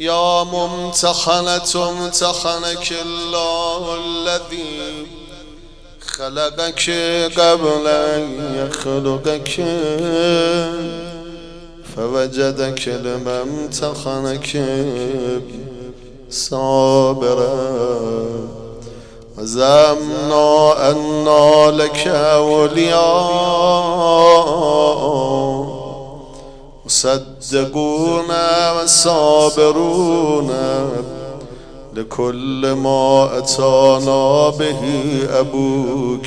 يا ممتحنة امتحنك الله الذي خلقك قبل أن يخلقك فوجدك لما امتحنك صابرا وزعمنا أن لك أولياء مصدقون وصابرون لكل ما أتانا به أبوك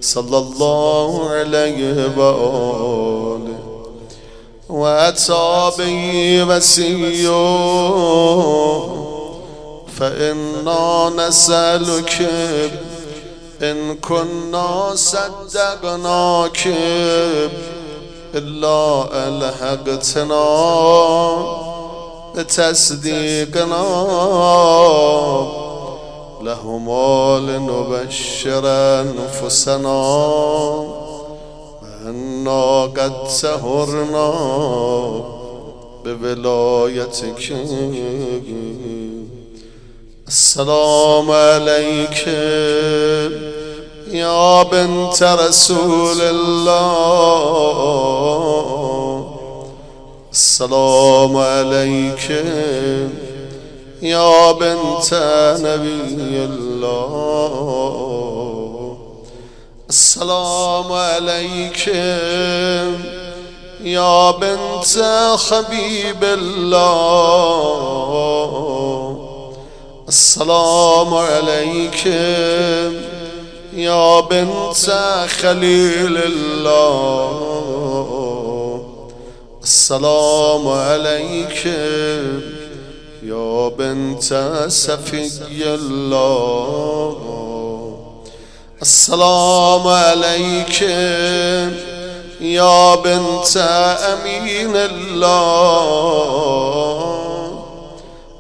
صلى الله عليه وآله وأتى به وسيه فإنا نسألك إن كنا صدقناك إلا ألحقتنا بتصديقنا لهما لنبشر أنفسنا وأنا قد سهرنا بولايتك. السلام عليك يا بنت رسول الله. السلام عليك يا بنت نبي الله. السلام عليك يا بنت حبيب الله. السلام عليك يا بنت خليل الله. السلام عليك يا بنت سفي الله. السلام عليك يا بنت أمين الله.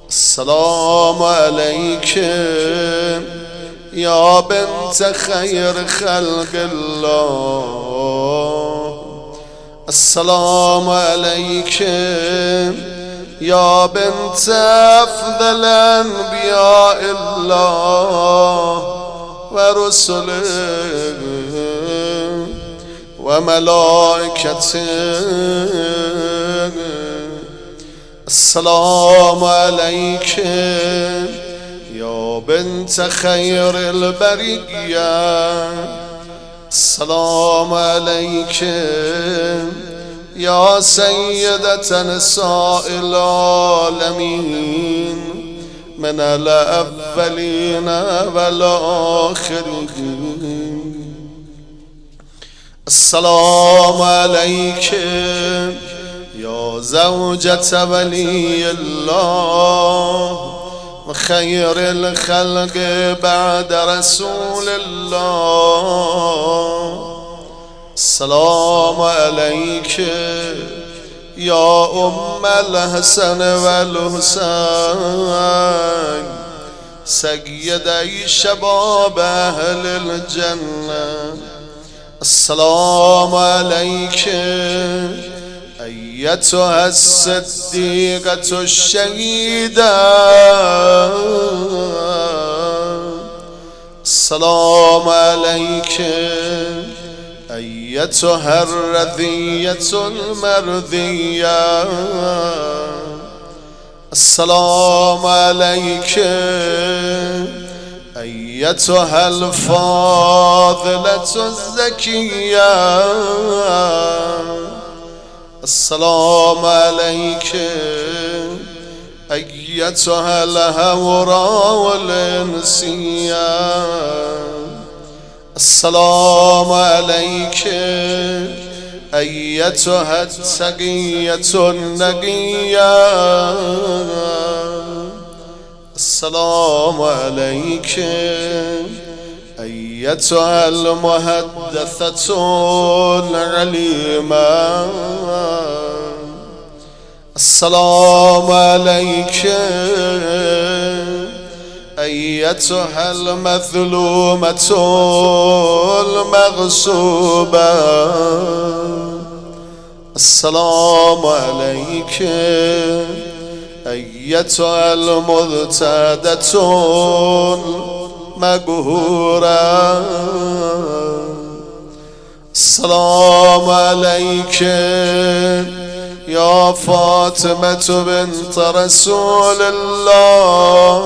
السلام عليك يا بنت خير خلق الله. السلام عليك يا بنت أفضل أنبياء الله ورسله وملائكته. السلام عليك يا بنت خير البرية. السلام عليك يا سيدة نساء العالمين من الأولين والآخرين. السلام عليك يا زوجة ولي الله وخير الخلق بعد رسول الله. السلام عليك يا أم الحسن والحسين سيدي شباب أهل الجنة. السلام عليك أيتها الصديقة الشهيدة. السلام عليك أيتها الرذية المرذية. السلام عليك أيتها الفاضلة الزكية. السلام عليك أيتها الهوراء والإنسية. السلام عليك أيتها التقية النقية. السلام عليك أيتها المحدثة العليمة. السلام عليك أيتها المظلومة المغصوبة. السلام عليك أيتها المرتدة المقهورة السلام عليك يا فاطمة بنت رسول الله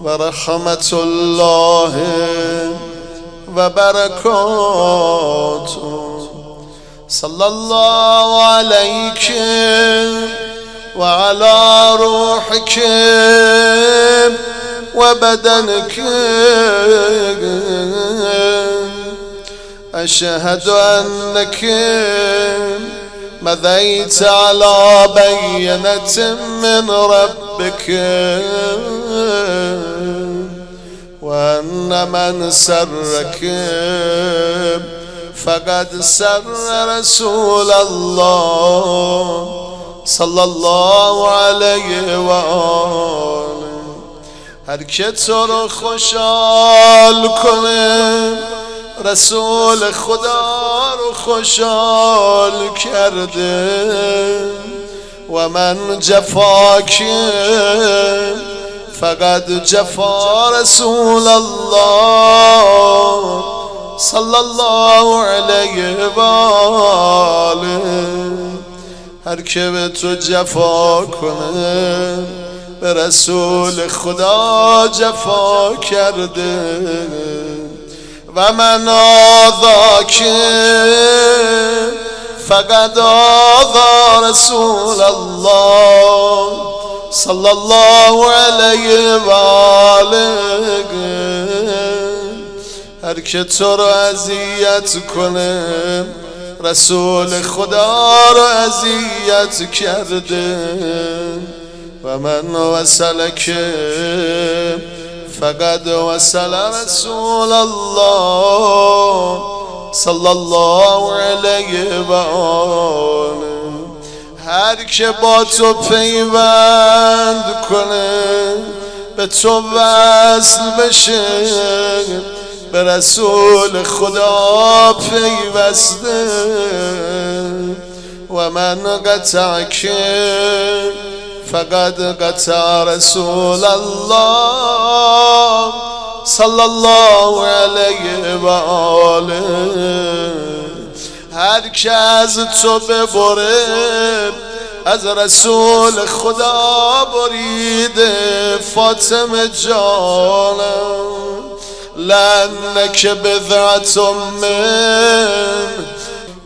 ورحمة الله وبركاته صلى الله عليك وعلى روحك وبدنك أشهد أنك مضيت على بينة من ربك وأن من سرك فقد سر رسول الله صلى الله عليه وآله هر که تو رو خوشحال کنه رسول خدا رو خوشحال کرده و من جفاک فقط جفا رسول الله صلى الله علیه و آله هر که به تو جفا کنه به رسول خدا جفا کرده و من آذاک فقد آذا رسول الله صلى الله علیه و آله هر که تو رو اذیت کنه رسول خدا رو اذیت کرده و من وصلک فقد وصل رسول الله صلى الله علیه و آله هر که با تو پیوند کنه به تو وصل بشه به رسول خدا پیوسته و من قطعک فقد قطع رسول الله صلى الله علیه و آله هر که از تو ببره از رسول خدا بریده فاطمه جانم لأنك بضعة من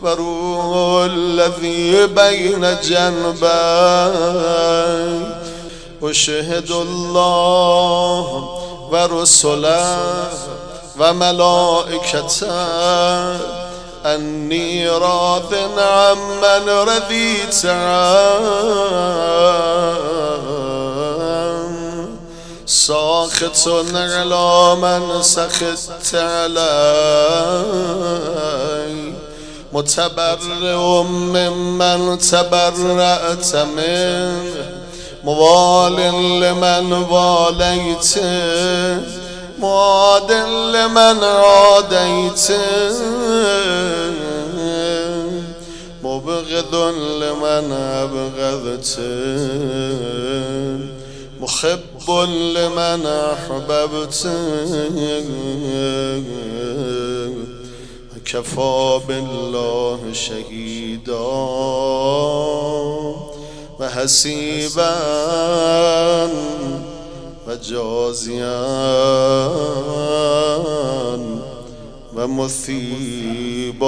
وروح الذي بين جنبي وشهد الله ورسله وملائكته أني راض عمن رضيت عنه ساخط على من سخطت علي متبرئ ممن تبرأت منه موال لمن واليت معاد لمن عاديت مبغض لمن أبغضت محب لمن أحببت كفى بالله شهيدا وحسيبا وجازيا ومثيبا